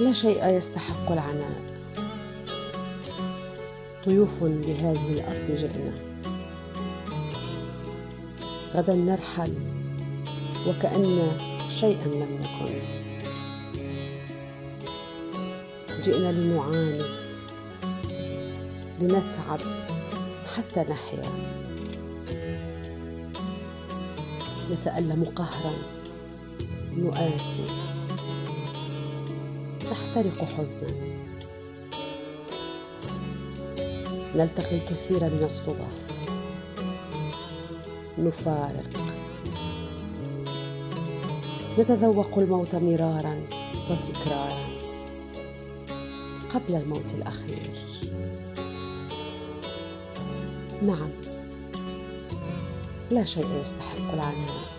لا شيء يستحق العناء. ضيوف لهذه الأرض جئنا، غدا نرحل وكأن شيئا لم نكن. جئنا لنعاني، لنتعب حتى نحيا، نتألم قهرا، نؤاسي، نحترق حزنا، نلتقي الكثير من الصدف، نفارق، نتذوق الموت مرارا وتكرارا قبل الموت الأخير. نعم، لا شيء يستحق العناء.